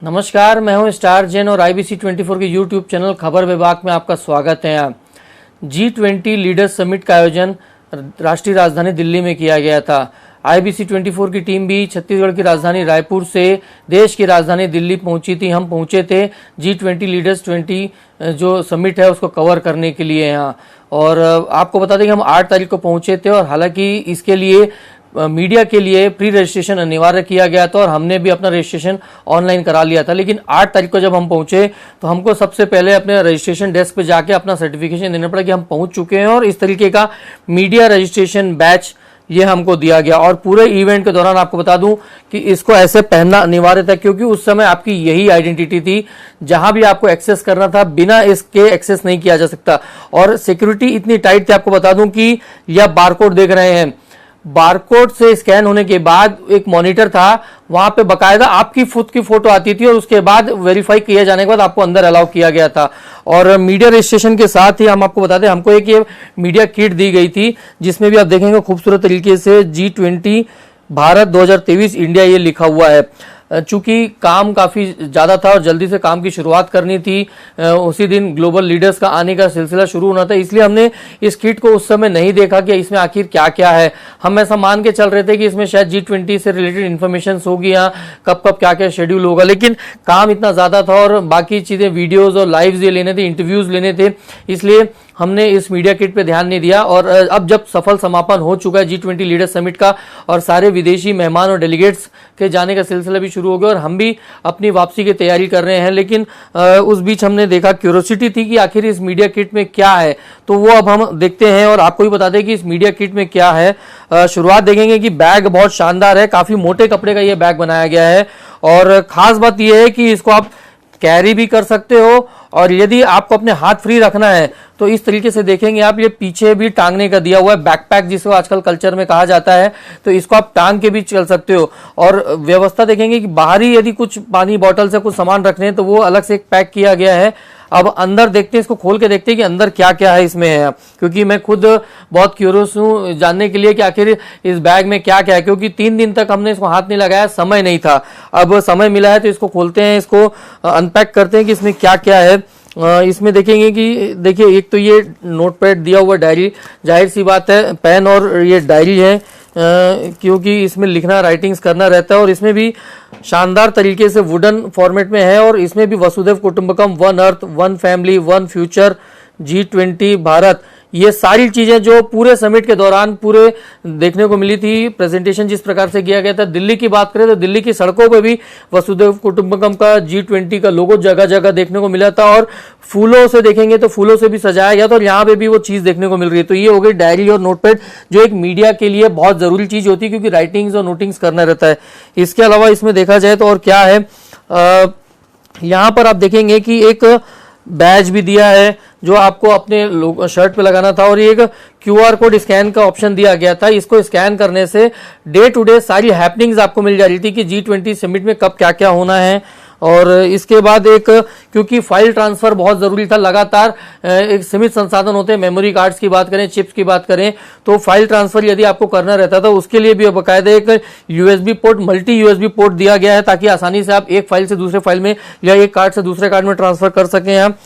नमस्कार, मैं हूं स्टार जैन और IBC 24 के यूट्यूब चैनल खबर विभाग में आपका स्वागत है। G20 लीडर्स समिट का आयोजन राष्ट्रीय राजधानी दिल्ली में किया गया था। IBC 24 की टीम भी छत्तीसगढ़ की राजधानी रायपुर से देश की राजधानी दिल्ली पहुंची थी। हम पहुंचे थे G20 लीडर्स 20 जो समिट है उसको कवर करने के लिए यहाँ। और आपको बता दें कि हम 8 तारीख को पहुंचे थे और हालांकि इसके लिए मीडिया के लिए प्री रजिस्ट्रेशन अनिवार्य किया गया था और हमने भी अपना रजिस्ट्रेशन ऑनलाइन करा लिया था। लेकिन 8 तारीख को जब हम पहुंचे तो हमको सबसे पहले अपने रजिस्ट्रेशन डेस्क पे जाके अपना सर्टिफिकेशन देना पड़ा कि हम पहुंच चुके हैं और इस तरीके का मीडिया रजिस्ट्रेशन बैच ये हमको दिया गया। और पूरे इवेंट के दौरान आपको बता दूं कि इसको ऐसे पहनना अनिवार्य था क्योंकि उस समय आपकी यही आइडेंटिटी थी। जहां भी आपको एक्सेस करना था बिना इसके एक्सेस नहीं किया जा सकता। और सिक्योरिटी इतनी टाइट थी, आपको बता दूं कि यह बारकोड देख रहे हैं, बारकोड से स्कैन होने के बाद एक मॉनिटर था, वहां पे बकायदा आपकी खुद की फोटो आती थी और उसके बाद वेरीफाई किया जाने के बाद आपको अंदर अलाउ किया गया था। और मीडिया रजिस्ट्रेशन के साथ ही हम आपको बता दें, हमको एक ये मीडिया किट दी गई थी जिसमें भी आप देखेंगे खूबसूरत तरीके से G20 भारत 2023 इंडिया ये लिखा हुआ है। चूंकि काम काफी ज्यादा था और जल्दी से काम की शुरुआत करनी थी, उसी दिन ग्लोबल लीडर्स का आने का सिलसिला शुरू होना था, इसलिए हमने इस किट को उस समय नहीं देखा कि इसमें आखिर क्या क्या है। हम ऐसा मान के चल रहे थे कि इसमें शायद G20 से रिलेटेड इन्फॉर्मेशन होगी या कब कब क्या क्या शेड्यूल होगा, लेकिन काम इतना ज्यादा था और बाकी चीजें वीडियोज और लाइव ये लेने थे, इंटरव्यूज लेने थे, इसलिए हमने इस मीडिया किट पे ध्यान नहीं दिया। और अब जब सफल समापन हो चुका है G20 लीडर्स समिट का और सारे विदेशी मेहमान और डेलीगेट्स के जाने का सिलसिला भी शुरू हो गया और हम भी अपनी वापसी की तैयारी कर रहे हैं, लेकिन उस बीच हमने देखा, क्यूरियोसिटी थी कि आखिर इस मीडिया किट में क्या है, तो वो अब हम देखते हैं और आपको भी बता दें कि इस मीडिया किट में क्या है। शुरुआत देखेंगे कि बैग बहुत शानदार है, काफी मोटे कपड़े का ये बैग बनाया गया है और खास बात यह है कि इसको आप कैरी भी कर सकते हो और यदि आपको अपने हाथ फ्री रखना है तो इस तरीके से देखेंगे आप, ये पीछे भी टांगने का दिया हुआ है, बैकपैक जिसको आजकल कल्चर में कहा जाता है, तो इसको आप टांग के भी चल सकते हो। और व्यवस्था देखेंगे कि बाहरी यदि कुछ पानी बॉटल से कुछ सामान रखने हैं तो वो अलग से एक पैक किया गया है। अब अंदर देखते हैं, इसको खोल के देखते हैं कि अंदर क्या क्या है इसमें है, क्योंकि मैं खुद बहुत क्यूरियस हूं जानने के लिए कि आखिर इस बैग में क्या क्या है, क्योंकि 3 दिन तक हमने इसको हाथ नहीं लगाया, समय नहीं था। अब समय मिला है तो इसको खोलते हैं, इसको अनपैक करते हैं कि इसमें क्या क्या है। इसमें देखेंगे कि देखिए, एक तो ये नोटपैड दिया हुआ डायरी, जाहिर सी बात है पेन और ये डायरी है, क्योंकि इसमें लिखना राइटिंग्स करना रहता है और इसमें भी शानदार तरीके से वुडन फॉर्मेट में है और इसमें भी वसुधैव कुटुंबकम, one earth, one family, one future, G20 Bharat, ये सारी चीजें जो पूरे समिट के दौरान पूरे देखने को मिली थी। प्रेजेंटेशन जिस प्रकार से किया गया था, दिल्ली की बात करें तो दिल्ली की सड़कों पे भी वसुधैव कुटुंबकम का G20 का लोगो जगह जगह देखने को मिला था और फूलों से देखेंगे तो फूलों से भी सजाया गया था और यहाँ पे भी वो चीज देखने को मिल रही है। तो ये हो गई डायरी और नोटपैड, जो एक मीडिया के लिए बहुत जरूरी चीज होती है क्योंकि राइटिंग्स और नोटिंग्स करना रहता है। इसके अलावा इसमें देखा जाए तो और क्या है, यहाँ पर आप देखेंगे कि एक बैज भी दिया है जो आपको अपने शर्ट पे लगाना था और एक QR कोड स्कैन का ऑप्शन दिया गया था। इसको स्कैन करने से डे टू डे सारी हैपनिंग्स आपको मिल जा रही थी कि G20 समिट में कब क्या क्या होना है। और इसके बाद एक, क्योंकि फाइल ट्रांसफर बहुत जरूरी था, लगातार एक सीमित संसाधन होते हैं, मेमोरी कार्ड्स की बात करें, चिप्स की बात करें, तो फाइल ट्रांसफर यदि आपको करना रहता था उसके लिए भी बकायदा एक USB port, multi USB port दिया गया है ताकि आसानी से आप एक फाइल से दूसरे फाइल में या एक कार्ड से दूसरे कार्ड में ट्रांसफर कर सकें आप।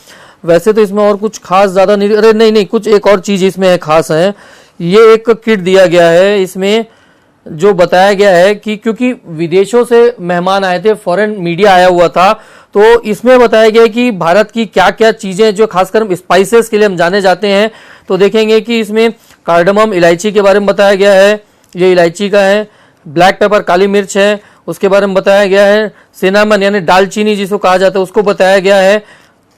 वैसे तो इसमें और कुछ खास ज्यादा नहीं, अरे नहीं, कुछ एक और चीज इसमें है खास है, ये एक किट दिया गया है, इसमें जो बताया गया है कि क्योंकि विदेशों से मेहमान आए थे, फॉरेन मीडिया आया हुआ था, तो इसमें बताया गया कि भारत की क्या क्या चीजें जो खासकर स्पाइसेस के लिए हम जाने जाते हैं, तो देखेंगे कि इसमें कार्डमम, इलायची के बारे में बताया गया है, ये इलायची का है, ब्लैक पेपर काली मिर्च है, उसके बारे में बताया गया है, सिनामन यानी दालचीनी जिसको कहा जाता है उसको बताया गया है,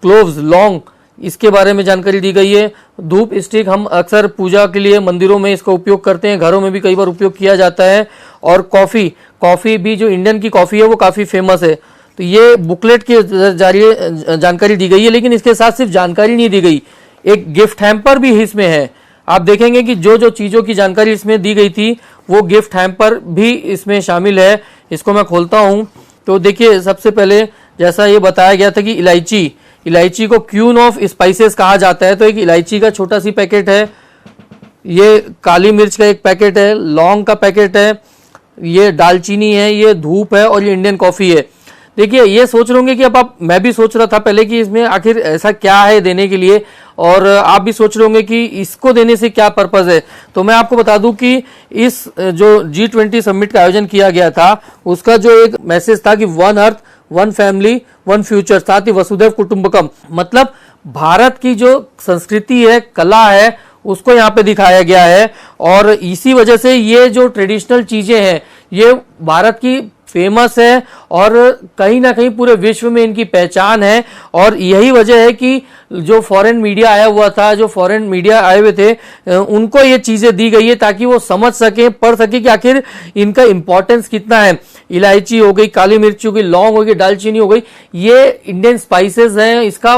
क्लोव्स, लौंग, इसके बारे में जानकारी दी गई है, धूप स्टिक, हम अक्सर पूजा के लिए मंदिरों में इसका उपयोग करते हैं, घरों में भी कई बार उपयोग किया जाता है, और कॉफी भी जो इंडियन की कॉफी है वो काफी फेमस है। तो ये बुकलेट के जरिए जानकारी दी गई है, लेकिन इसके साथ सिर्फ जानकारी नहीं दी गई, एक गिफ्ट हैम्पर भी इसमें है। आप देखेंगे कि जो जो चीजों की जानकारी इसमें दी गई थी वो गिफ्ट हैम्पर भी इसमें शामिल है। इसको मैं खोलता हूं तो देखिए, सबसे पहले जैसा ये बताया गया था कि इलायची को क्वीन ऑफ स्पाइसेस कहा जाता है, तो एक इलायची का छोटा सी पैकेट है, ये काली मिर्च का एक पैकेट है, लौंग का पैकेट है, ये दालचीनी है, ये धूप है और ये इंडियन कॉफी है। देखिए ये सोच रहे होंगे कि अब आप, मैं भी सोच रहा था पहले कि इसमें आखिर ऐसा क्या है देने के लिए, और आप भी सोच रहे होंगे कि इसको देने से क्या पर्पस है। तो मैं आपको बता दूं कि इस जो G20 समिट का आयोजन किया गया था उसका जो एक मैसेज था कि one earth one family one future, साथ ही वसुधैव कुटुंबकम, मतलब भारत की जो संस्कृति है, कला है, उसको यहाँ पे दिखाया गया है। और इसी वजह से ये जो ट्रेडिशनल चीजें हैं ये भारत की फेमस है और कहीं ना कहीं पूरे विश्व में इनकी पहचान है। और यही वजह है कि जो फॉरेन मीडिया आया हुआ था, जो फॉरेन मीडिया आए हुए थे, उनको ये चीजें दी गई है ताकि वो समझ सके, पढ़ सके कि आखिर इनका इंपॉर्टेंस कितना है। इलायची हो गई, काली मिर्च हो गई, लौंग हो गई, दालचीनी हो गई, ये इंडियन स्पाइसेस हैं। इसका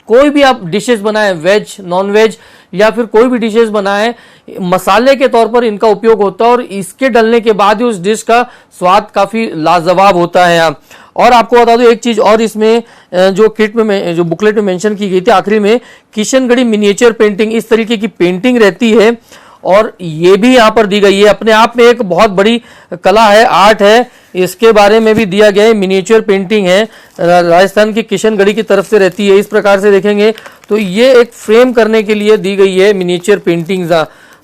कोई भी आप डिशेस बनाए, वेज नॉन वेज या फिर कोई भी डिशेस बनाए, मसाले के तौर पर इनका उपयोग होता है और इसके डलने के बाद ही उस डिश का स्वाद काफी लाजवाब होता है। और आपको बता दूं एक चीज और, इसमें जो किट में, जो बुकलेट में मेंशन की गई थी आखिरी में, किशनगढ़ी मिनिएचर पेंटिंग, इस तरीके की पेंटिंग रहती है और ये भी यहाँ पर दी गई है। अपने आप में एक बहुत बड़ी कला है, आर्ट है, इसके बारे में भी दिया गया है। मिनिएचर पेंटिंग है, राजस्थान की किशनगढ़ी की तरफ से रहती है। इस प्रकार से देखेंगे तो ये एक फ्रेम करने के लिए दी गई है मिनिएचर पेंटिंग्स।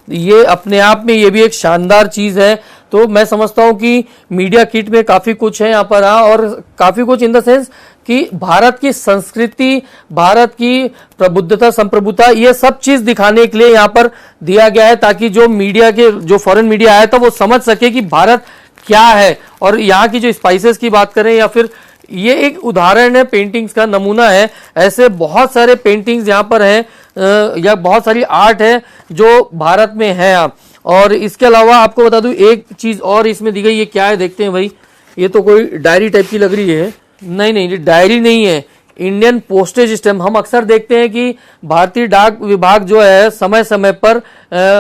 ये अपने आप में ये भी एक शानदार चीज है। तो मैं समझता हूं कि मीडिया किट में काफी कुछ है यहाँ पर, और काफी कुछ इन द सेंस कि भारत की संस्कृति, भारत की प्रबुद्धता, संप्रभुता, ये सब चीज दिखाने के लिए यहाँ पर दिया गया है ताकि जो मीडिया के, जो फॉरेन मीडिया आया था वो समझ सके कि भारत क्या है। और यहाँ की जो स्पाइसेस की बात करें या फिर, ये एक उदाहरण है, पेंटिंग्स का नमूना है। ऐसे बहुत सारे पेंटिंग्स यहाँ पर हैं या बहुत सारी आर्ट है जो भारत में है। और इसके अलावा आपको बता दूं एक चीज और इसमें दी गई, ये क्या है देखते हैं भाई। ये तो कोई डायरी टाइप की लग रही है। नहीं, ये डायरी नहीं है, इंडियन पोस्टेज स्टैम्प। हम अक्सर देखते हैं कि भारतीय डाक विभाग जो है समय समय पर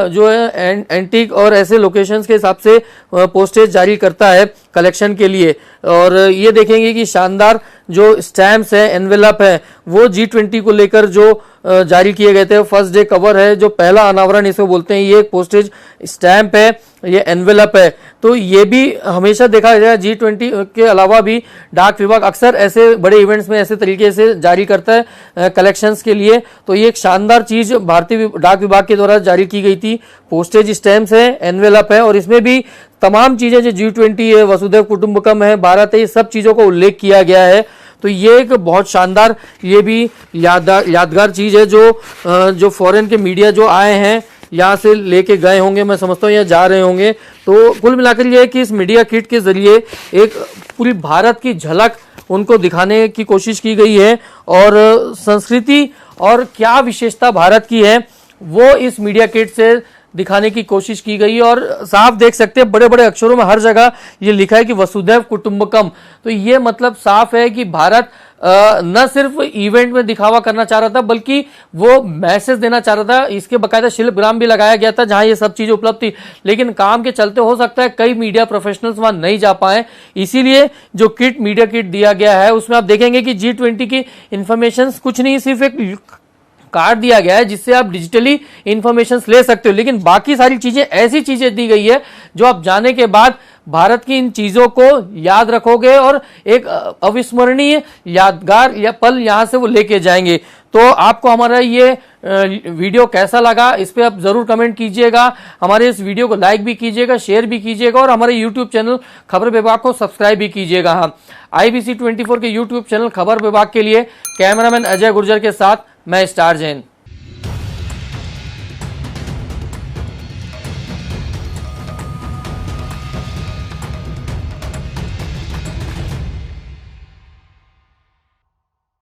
जो है एंटीक और ऐसे लोकेशंस के हिसाब से पोस्टेज जारी करता है कलेक्शन के लिए। और ये देखेंगे कि शानदार जो स्टैम्प्स है, एनवेलप है, वो G20 को लेकर जो जारी किए गए थे। फर्स्ट डे कवर है, जो पहला अनावरण इसको बोलते हैं, ये एक पोस्टेज स्टैम्प है, ये एनवेलप है। तो ये भी हमेशा देखा जाए G20 के अलावा भी डाक विभाग अक्सर ऐसे बड़े इवेंट्स में ऐसे तरीके से जारी करता है कलेक्शंस के लिए। तो ये एक शानदार चीज भारतीय डाक विभाग के द्वारा जारी की गई थी। पोस्टेज स्टैम्प्स है, एनवेलप है, और इसमें भी तमाम चीजें जो G20 है, वसुधैव कुटुंबकम है, भारत है, ये सब चीजों का उल्लेख किया गया है। तो ये एक बहुत शानदार, ये भी यादगार चीज है जो फॉरेन के मीडिया जो आए हैं यहाँ से लेके गए होंगे, मैं समझता हूँ यहाँ जा रहे होंगे। तो कुल मिलाकर ये है कि इस मीडिया किट के जरिए एक पूरी भारत की झलक उनको दिखाने की कोशिश की गई है और संस्कृति और क्या विशेषता भारत की है वो इस मीडिया किट से दिखाने की कोशिश की गई है। और साफ देख सकते हैं बड़े बड़े अक्षरों में हर जगह ये लिखा है कि वसुधैव कुटुंबकम। तो ये मतलब साफ है कि भारत न सिर्फ इवेंट में दिखावा करना चाह रहा था बल्कि वो मैसेज देना चाह रहा था। इसके बकायदा शिल्पग्राम भी लगाया गया था जहां ये सब चीजें उपलब्ध थी, लेकिन काम के चलते हो सकता है कई मीडिया प्रोफेशनल्स वहां नहीं जा पाए। इसीलिए जो किट, मीडिया किट दिया गया है उसमें आप देखेंगे कि G20 की इंफॉर्मेशन कुछ नहीं, सिर्फ एक कार्ड दिया गया है जिससे आप डिजिटली इंफॉर्मेशन ले सकते हो, लेकिन बाकी सारी चीजें ऐसी चीजें दी गई है जो आप जाने के बाद भारत की इन चीजों को याद रखोगे और एक अविस्मरणीय यादगार या पल यहां से वो लेके जाएंगे। तो आपको हमारा ये वीडियो कैसा लगा इस पे आप जरूर कमेंट कीजिएगा, हमारे इस वीडियो को लाइक भी कीजिएगा, शेयर भी कीजिएगा और हमारे यूट्यूब चैनल खबर विभाग को सब्सक्राइब भी कीजिएगा। हाँ, IBC 24 के यूट्यूब चैनल खबर विभाग के लिए कैमरामैन अजय गुर्जर के साथ मैं स्टार जैन।